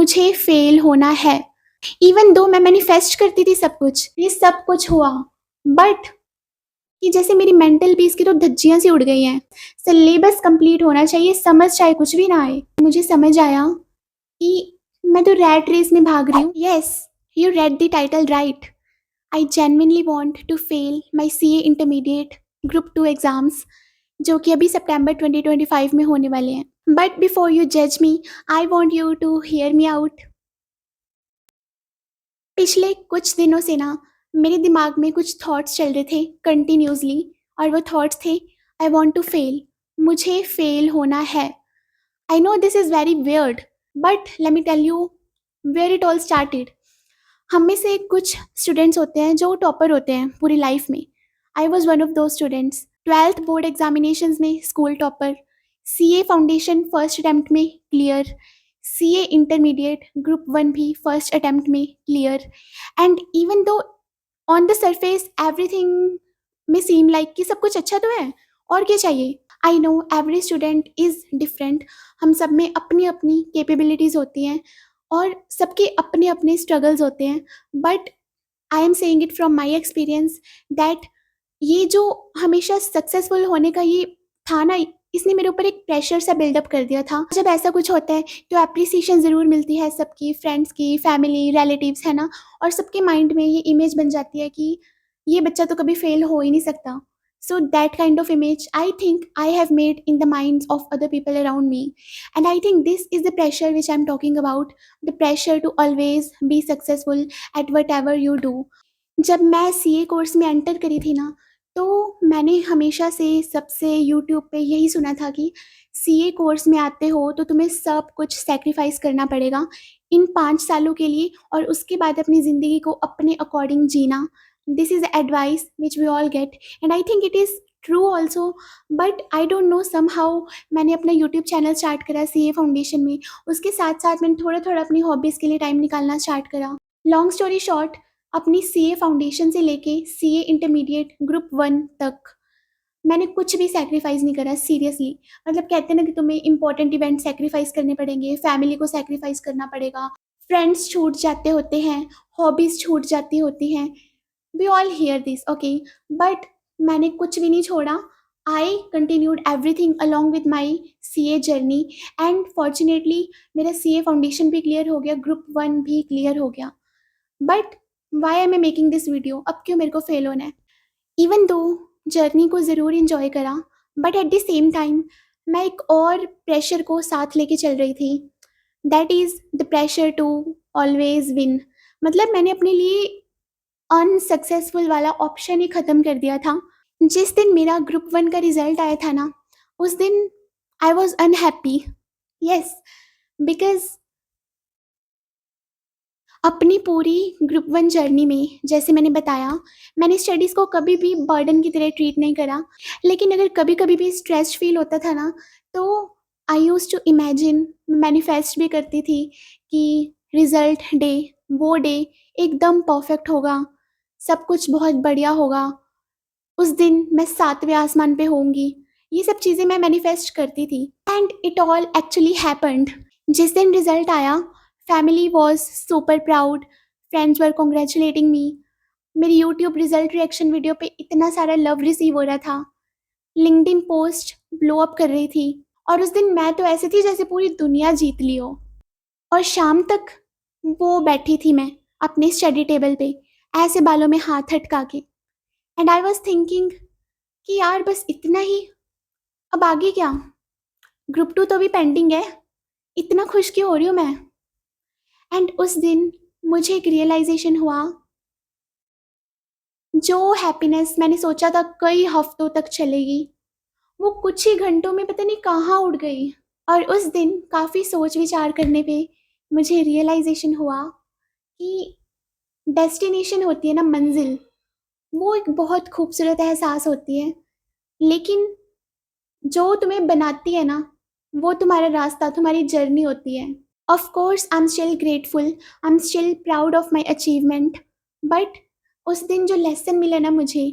मुझे फेल होना है। इवन दो मैं मैनिफेस्ट करती थी सब कुछ, ये सब कुछ हुआ, बट कि जैसे मेरी मेंटल पीस की तो धज्जियां सी उड़ गई हैं। सिलेबस कंप्लीट होना चाहिए, समझ चाहे कुछ भी ना आए। मुझे समझ आया कि मैं तो रैट रेस में भाग रही हूँ। Yes, you read the title right. I genuinely want to fail my CA intermediate group 2 exams, जो कि अभी सितंबर 2025 में होने वाले हैं। बट बिफोर यू जज me, I want you to hear me out. पिछले कुछ दिनों से ना मेरे दिमाग में कुछ थॉट्स चल रहे थे कंटिन्यूसली, और वो थॉट्स थे आई वांट टू फेल, मुझे फेल होना है। I know this is very weird, but let me tell you where it all started. हम में से कुछ स्टूडेंट्स होते हैं जो टॉपर होते हैं पूरी लाइफ में। आई वॉज वन ऑफ दो स्टूडेंट्स। 12th बोर्ड एग्जामिनेशंस में school topper, CA foundation first attempt में क्लियर, सीए इंटरमीडिएट ग्रुप 1 भी फर्स्ट अटेम्प्ट में clear. And even though on the surface everything में सीम लाइक कि सब कुछ अच्छा तो है, और क्या चाहिए। I know every student is different. हम सब में अपनी अपनी कैपेबिलिटीज़ होती हैं और सबके अपने अपने स्ट्रगल्स होते हैं। But I am saying it from my experience that ये जो हमेशा सक्सेसफुल होने का ये था ना, इसने मेरे ऊपर एक प्रेशर सा बिल्डअप कर दिया था। जब ऐसा कुछ होता है तो एप्रिसिएशन ज़रूर मिलती है सबकी, फ्रेंड्स की, फैमिली, रिलेटिव्स, है ना। और सबके माइंड में ये इमेज बन जाती है कि ये बच्चा तो कभी फेल हो ही नहीं सकता। So that kind of image I think I have made in the minds of other people around me, and I think this is the pressure which I'm talking about, the pressure to always be successful at whatever you do. जब मैं CA course में enter करी थी ना, तो मैंने हमेशा से सबसे यूट्यूब पे यही सुना था कि सीए कोर्स में आते हो तो तुम्हें सब कुछ सैक्रिफाइस करना पड़ेगा इन 5 सालों के लिए, और उसके बाद अपनी ज़िंदगी को अपने अकॉर्डिंग जीना। This is advice which we all get, and I think it is true also. But I don't know somehow मैंने अपना यूट्यूब चैनल स्टार्ट करा सीए फाउंडेशन में। उसके साथ-साथ मैंने थोड़ा-थोड़ा अपनी हॉबीज़ के लिए टाइम निकालना स्टार्ट करा। लॉन्ग स्टोरी शॉर्ट, अपनी सीए फाउंडेशन से लेके सीए इंटरमीडिएट ग्रुप 1 तक मैंने कुछ भी सैक्रिफाइस नहीं करा सीरियसली। मतलब कहते हैं ना कि तुम्हें इम्पोर्टेंट इवेंट सैक्रिफाइस करने पड़ेंगे, फैमिली को सैक्रिफाइस करना पड़ेगा, फ्रेंड्स छूट जाते होते हैं, हॉबीज़ छूट जाती होती हैं। We all hear this, okay. But मैंने कुछ भी नहीं छोड़ा। I continued everything along with my CA journey, and fortunately मेरा सीए फाउंडेशन भी क्लियर हो गया, ग्रुप 1 भी क्लियर हो गया। But why am I making this video, अब क्यों मेरे को फेल होना है। इवन दो जर्नी को ज़रूर इन्जॉय करा, but at the same time मैं एक और प्रेशर को साथ लेके चल रही थी, that is the pressure to always win. मतलब मैंने अपने लिए अनसक्सेसफुल वाला ऑप्शन ही ख़त्म कर दिया था। जिस दिन मेरा ग्रुप 1 का रिज़ल्ट आया था ना, उस दिन I was unhappy. Yes, because अपनी पूरी ग्रुप 1 जर्नी में जैसे मैंने बताया, मैंने स्टडीज़ को कभी भी बर्डन की तरह ट्रीट नहीं करा। लेकिन अगर कभी-कभी भी स्ट्रेस फ़ील होता था ना, तो I used to imagine, manifest भी करती थी कि रिज़ल्ट डे, वो डे एकदम परफ़ेक्ट होगा, सब कुछ बहुत बढ़िया होगा, उस दिन मैं 7वें आसमान पे होंगी। ये सब चीज़ें मैं मैनिफेस्ट करती थी, and it all actually happened. जिस दिन रिज़ल्ट आया, family was super proud, friends were congratulating me. मेरी यूट्यूब रिज़ल्ट रिएक्शन वीडियो पे इतना सारा लव रिसीव हो रहा था, लिंक्डइन पोस्ट ब्लो अप कर रही थी, और उस दिन मैं तो ऐसे थी जैसे पूरी दुनिया जीत ली हो। और शाम तक वो बैठी थी मैं अपने स्टडी टेबल पे, ऐसे बालों में हाथ अटका के, एंड आई वाज़ थिंकिंग कि यार बस इतना ही, अब आगे क्या? ग्रुप 2 तो अभी पेंडिंग है, इतना खुश क्यों हो रही हूँ मैं? एंड उस दिन मुझे एक रियलाइज़ेशन हुआ, जो हैप्पीनेस मैंने सोचा था कई हफ्तों तक चलेगी, वो कुछ ही घंटों में पता नहीं कहाँ उड़ गई। और उस दिन काफ़ी सोच विचार करने पे मुझे रियलाइज़ेशन हुआ कि डेस्टिनेशन होती है ना, मंज़िल, वो एक बहुत खूबसूरत एहसास होती है, लेकिन जो तुम्हें बनाती है ना, वो तुम्हारा रास्ता, तुम्हारी जर्नी होती है। Of course I am still grateful, I am still proud of my achievement, but उस दिन जो लेसन मिला ना मुझे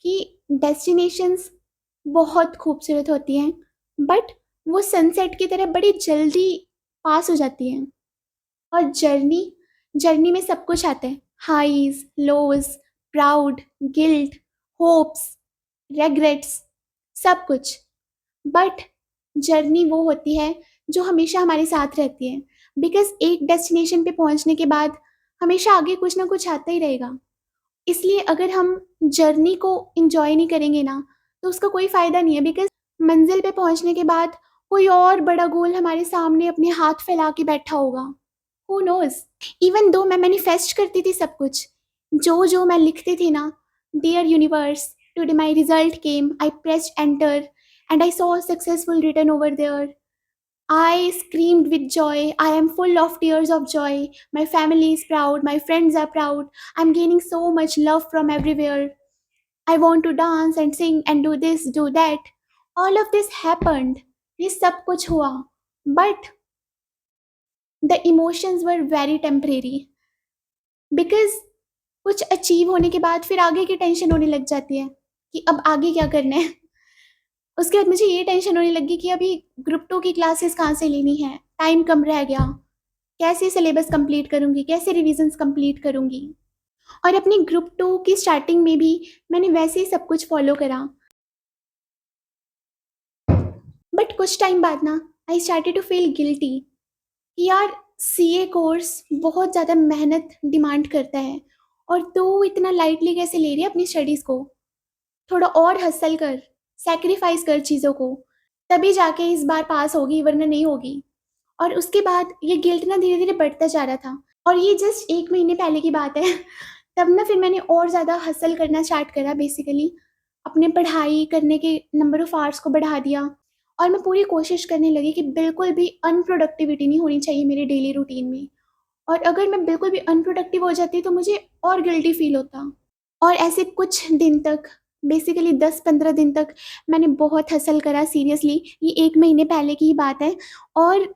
कि डेस्टिनेशंस बहुत खूबसूरत होती हैं, बट वो सनसेट की तरह बड़ी जल्दी पास हो जाती हैं। और जर्नी में सब कुछ आता है, हाइज, लोज, प्राउड, गिल्ट, होप्स, रेग्रेट्स, सब कुछ। बट जर्नी वो होती है जो हमेशा हमारे साथ रहती है, बिकॉज एक डेस्टिनेशन पे पहुंचने के बाद हमेशा आगे कुछ ना कुछ आता ही रहेगा। इसलिए अगर हम जर्नी को इंजॉय नहीं करेंगे ना, तो उसका कोई फ़ायदा नहीं है, बिकॉज मंजिल पे पहुंचने के बाद कोई और बड़ा गोल हमारे सामने अपने हाथ फैला के बैठा होगा। Who nose? इवन दो मैं मैनिफेस्ट करती थी सब कुछ, जो मैं लिखती थी ना, dear universe, today my result came, I pressed enter and I saw successful written over there. I screamed with joy. I am full of tears of joy. My family is proud. My friends are proud. I'm gaining so much love from everywhere. I want to dance and sing and do this, do that. All of this happened. ये सब कुछ हुआ. But the emotions were very temporary. Because कुछ achieve होने के बाद फिर आगे की टेंशन होने लग जाती है कि अब आगे क्या करना है। उसके बाद मुझे ये टेंशन होने लगी कि अभी ग्रुप 2 की क्लासेस कहाँ से लेनी है, टाइम कम रह गया, कैसे सिलेबस कंप्लीट करूँगी, कैसे रिविजन्स कंप्लीट करूँगी। और अपनी ग्रुप 2 की स्टार्टिंग में भी मैंने वैसे ही सब कुछ फॉलो करा। बट कुछ टाइम बाद ना I started to feel guilty कि यार सीए कोर्स बहुत ज़्यादा मेहनत डिमांड करता है और तू इतना लाइटली कैसे ले रही है अपनी स्टडीज़ को। थोड़ा और हसल कर, सैक्रिफाइस कर चीज़ों को, तभी जाके इस बार पास होगी, वरना नहीं होगी। और उसके बाद ये गिल्ट ना धीरे-धीरे बढ़ता जा रहा था और ये जस्ट 1 महीने पहले की बात है। तब ना फिर मैंने और ज़्यादा हसल करना स्टार्ट करा बेसिकली। अपने पढ़ाई करने के नंबर ऑफ आवर्स को बढ़ा दिया और मैं पूरी कोशिश करने लगी कि बिल्कुल भी अनप्रोडक्टिविटी नहीं होनी चाहिए मेरे डेली रूटीन में। और अगर मैं बिल्कुल भी अनप्रोडक्टिव हो जाती तो मुझे और गिल्टी फ़ील होता। और ऐसे कुछ दिन तक, बेसिकली 10-15 दिन तक मैंने बहुत हसल करा सीरियसली। ये 1 महीने पहले की ही बात है। और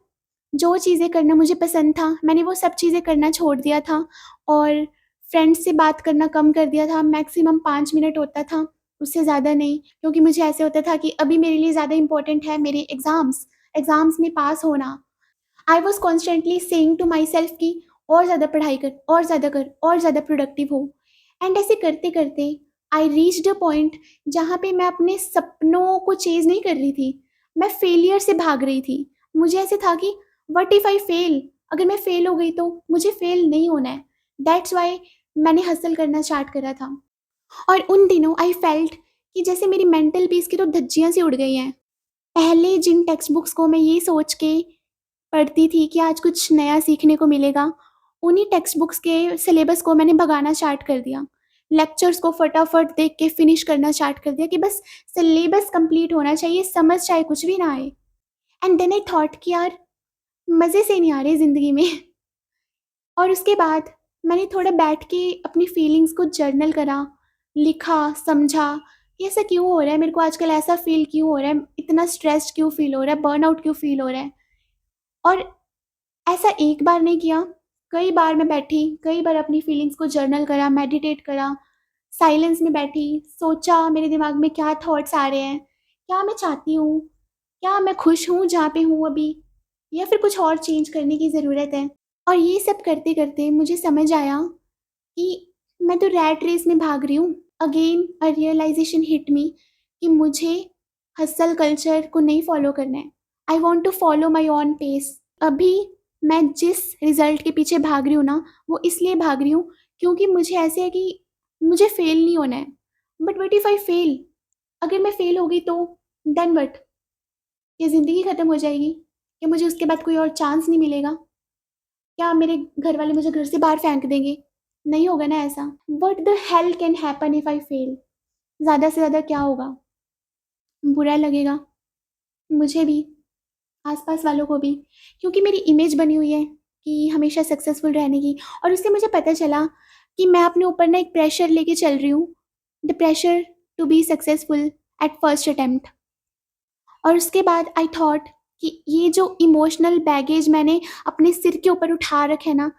जो चीज़ें करना मुझे पसंद था, मैंने वो सब चीज़ें करना छोड़ दिया था और फ्रेंड्स से बात करना कम कर दिया था। मैक्सिमम 5 मिनट होता था, उससे ज़्यादा नहीं, क्योंकि मुझे ऐसे होता था कि अभी मेरे लिए ज़्यादा इम्पोर्टेंट है मेरे एग्ज़ाम्स में पास होना। I was constantly saying to myself कि और ज़्यादा पढ़ाई कर, और ज़्यादा कर, और ज़्यादा प्रोडक्टिव हो। एंड ऐसे करते-करते आई रीच्ड अ पॉइंट जहाँ पे मैं अपने सपनों को चेज़ नहीं कर रही थी, मैं फेलियर से भाग रही थी। मुझे ऐसे था कि व्हाट इफ आई फेल? अगर मैं फेल हो गई तो? मुझे फेल नहीं होना है। दैट्स व्हाई मैंने हसल करना स्टार्ट करा था। और उन दिनों आई फेल्ट कि जैसे मेरी मेंटल पीस की तो धज्जियाँ सी उड़ गई हैं। पहले जिन टेक्स्ट बुक्स को मैं ये सोच के पढ़ती थी कि आज कुछ नया सीखने को मिलेगा, उन्हीं टेक्स्ट बुक्स के सिलेबस को मैंने भगाना स्टार्ट कर दिया। लेक्चर्स को फटाफट देख के फिनिश करना स्टार्ट कर दिया कि बस सिलेबस कंप्लीट होना चाहिए, समझ चाहे कुछ भी ना आए। एंड देन आई थॉट कि यार मज़े से नहीं आ रहे ज़िंदगी में। और उसके बाद मैंने थोड़ा बैठ के अपनी फीलिंग्स को जर्नल करा, लिखा, समझा कि ऐसा क्यों हो रहा है मेरे को आजकल, ऐसा फ़ील क्यों हो रहा है, इतना स्ट्रेस्ड क्यों फ़ील हो रहा है, बर्नआउट क्यों फ़ील हो रहा है। और ऐसा एक बार नहीं किया, कई बार मैं बैठी, कई बार अपनी फीलिंग्स को जर्नल करा, मेडिटेट करा, साइलेंस में बैठी, सोचा मेरे दिमाग में क्या थॉट्स आ रहे हैं, क्या मैं चाहती हूँ, क्या मैं खुश हूँ जहाँ पे हूँ अभी, या फिर कुछ और चेंज करने की ज़रूरत है। और ये सब करते-करते मुझे समझ आया कि मैं तो रैट रेस में भाग रही हूँ। Again a realisation hit me कि मुझे हसल कल्चर को नहीं फ़ॉलो करना है। I want to follow my own pace. अभी मैं जिस रिज़ल्ट के पीछे भाग रही हूँ ना, वो इसलिए भाग रही हूँ क्योंकि मुझे ऐसे है कि मुझे फ़ेल नहीं होना है। But what if I fail? अगर मैं फ़ेल हो गई तो? Then what? क्या ज़िंदगी ख़त्म हो जाएगी? क्या मुझे उसके बाद कोई और चांस नहीं मिलेगा? क्या मेरे घर वाले मुझे घर से बाहर फेंक देंगे? नहीं होगा ना ऐसा। What the hell can happen if I fail? ज़्यादा से ज़्यादा क्या होगा? बुरा लगेगा, मुझे भी, आस-पास वालों को भी, क्योंकि मेरी इमेज बनी हुई है कि हमेशा सक्सेसफुल रहने की। और उससे मुझे पता चला कि मैं अपने ऊपर ना एक प्रेशर लेके चल रही हूँ, the pressure to be successful at first attempt. और उसके बाद आई थॉट कि ये जो इमोशनल बैगेज मैंने अपने सिर के ऊपर उठा रखा है ना,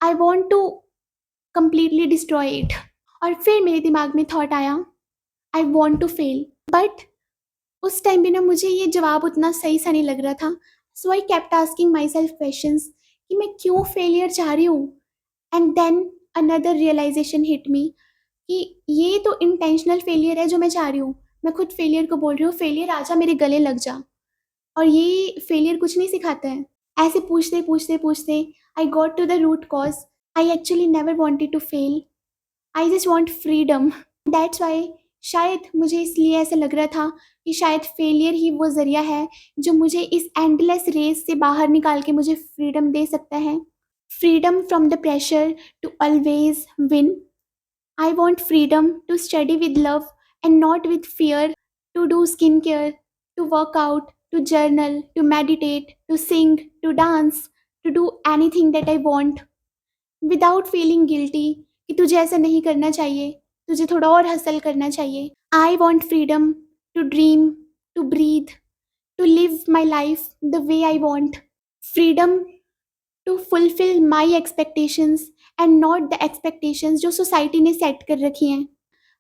I want to completely destroy it. और फिर मेरे दिमाग में थॉट आया, I want to fail. But उस टाइम पे ना मुझे ये जवाब उतना सही सा नहीं लग रहा था। So I kept asking myself questions कि मैं क्यों फेलियर चाह रही हूँ। And then another realisation hit me कि ये तो इंटेंशनल फेलियर है जो मैं चाह रही हूँ। मैं खुद फेलियर को बोल रही हूँ, फेलियर आजा मेरे गले लग जा। और ये फेलियर कुछ नहीं सिखाता है। ऐसे पूछते पूछते पूछते I got to the root cause. I actually never wanted to fail, I just want freedom. That's why शायद मुझे इसलिए ऐसा लग रहा था कि शायद फेलियर ही वो ज़रिया है जो मुझे इस एंडलेस रेस से बाहर निकाल के मुझे फ्रीडम दे सकता है। Freedom from the pressure to always win. I want freedom to study with love and not with fear, to do skincare, to work out, to journal, to meditate, to sing, to dance, to do anything that I want without feeling guilty कि तुझे ऐसा नहीं करना चाहिए, तुझे थोड़ा और hustle करना चाहिए। I want freedom to dream, to breathe, to live my life the way I want. Freedom to fulfill my expectations and not the expectations जो सोसाइटी ने सेट कर रखी हैं।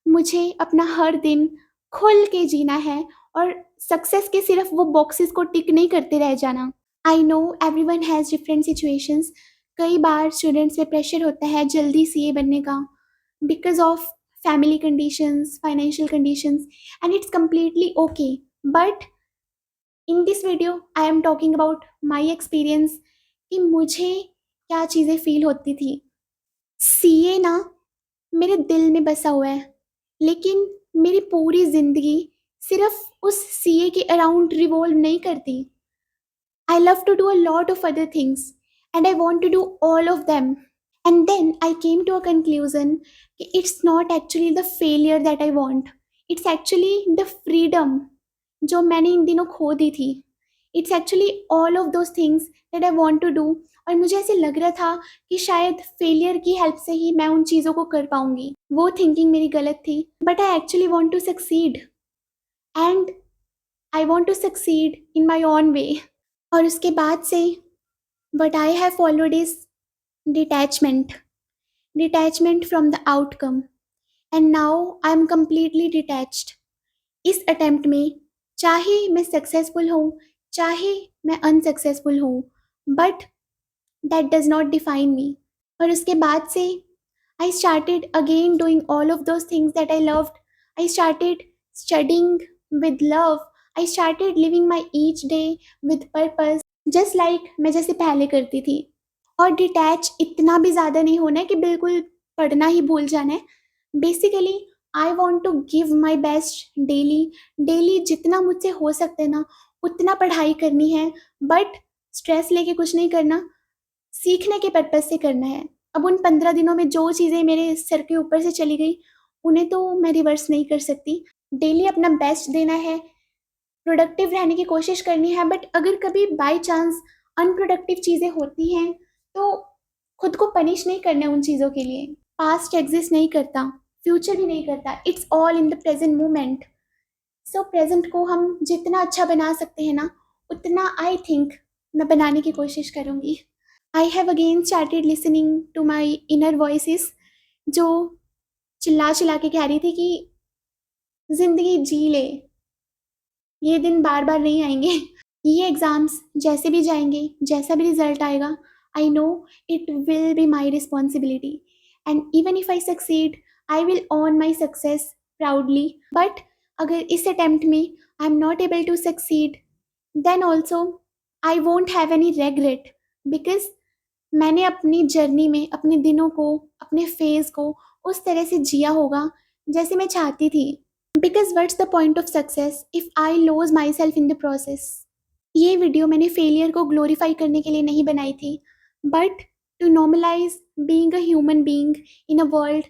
मुझे अपना हर दिन खुल के जीना है और सक्सेस के सिर्फ वो बॉक्सेस को टिक नहीं करते रह जाना। I know everyone has different situations. कई बार स्टूडेंट्स पे प्रेशर होता है जल्दी सीए बनने का because of family conditions, financial conditions, and it's completely okay. But in this video I am talking about my experience कि मुझे क्या चीज़ें फील होती थी। सीए ना मेरे दिल में बसा हुआ है, लेकिन मेरी पूरी ज़िंदगी सिर्फ उस सीए के अराउंड रिवॉल्व नहीं करती। I love to do a lot of other things and I want to do all of them. And then I came to a conclusion कि it's not actually the failure that I want, it's actually the freedom जो मैंने इन दिनों खो दी थी। It's actually all of those things that I want to do. और मुझे ऐसे लग रहा था कि शायद फेलियर की हेल्प से ही मैं उन चीज़ों को कर पाऊंगी। वो थिंकिंग मेरी गलत थी। But I actually want to succeed and I want to succeed in my own way. और उसके बाद से what I have followed is detachment, detachment from the outcome. And now I am completely detached. इस attempt में चाहे मैं successful हूँ, चाहे मैं अनसक्सेसफुल हूँ, but that does not define me. और उसके बाद से I started again doing all of those things that I loved. I started studying with love. I started living my each day with purpose, just like मैं जैसे पहले करती थी। और डिटैच इतना भी ज़्यादा नहीं होना है कि बिल्कुल पढ़ना ही भूल जाना है। Basically I want to give my best daily. Daily जितना मुझसे हो सकता है ना उतना पढ़ाई करनी है, बट स्ट्रेस लेके कुछ नहीं करना, सीखने के पर्पज़ से करना है। अब उन 15 दिनों में जो चीज़ें मेरे सर के ऊपर से चली गई उन्हें तो मैं रिवर्स नहीं कर सकती। डेली अपना बेस्ट देना है, प्रोडक्टिव रहने की कोशिश करनी है। बट अगर कभी बाय चांस अनप्रोडक्टिव चीज़ें होती हैं तो खुद को पनिश नहीं करना है उन चीज़ों के लिए। पास्ट एग्जिस्ट नहीं करता, फ्यूचर भी नहीं करता, it's all in the present moment. So present को हम जितना अच्छा बना सकते हैं ना उतना आई थिंक मैं बनाने की कोशिश करूँगी। I have again started listening to my inner voices जो चिल्ला चिल्ला के कह रही थी कि ज़िंदगी जी ले, ये दिन बार बार नहीं आएंगे। ये एग्ज़ाम्स जैसे भी जाएंगे, जैसा भी रिजल्ट आएगा, I know it will be my responsibility and even if I succeed I will own my success proudly. But अगर इस अटेम्प्ट में I am not able to succeed then also I won't have any regret, because मैंने अपनी journey में अपने दिनों को, अपने फेज़ को उस तरह से जिया होगा जैसे मैं चाहती थी। Because what's the point of success if I lose myself in the process. ये वीडियो मैंने फेलियर को ग्लोरीफाई करने के लिए नहीं बनाई थी, but to normalise being a human being in a world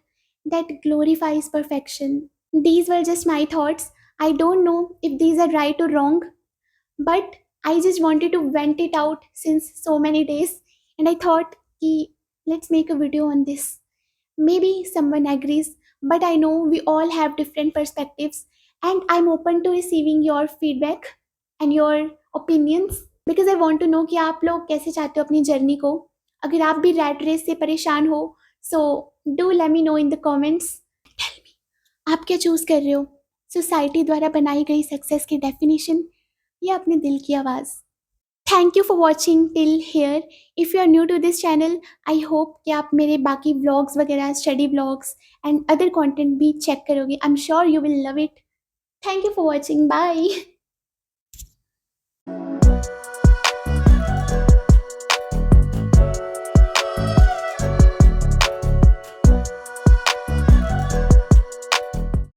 that glorifies perfection. These were just my thoughts. I don't know if these are right or wrong, but I just wanted to vent it out since so many days, and I thought ki let's make a video on this. Maybe someone agrees, but I know we all have different perspectives, and I'm open to receiving your feedback and your opinions because I want to know कि आप लोग कैसे चाहते हो अपनी journey को। अगर आप भी रैट रेस से परेशान हो so do let me know in the comments. Tell me आप क्या चूज़ कर रहे हो, सोसाइटी द्वारा बनाई गई सक्सेस की डेफिनेशन या अपने दिल की आवाज़। Thank you for watching till here. If you are new to this channel, I hope कि आप मेरे बाकी व्लॉग्स वगैरह, study vlogs and other content भी चेक करोगे। I am sure you will love it. Thank you for watching, bye.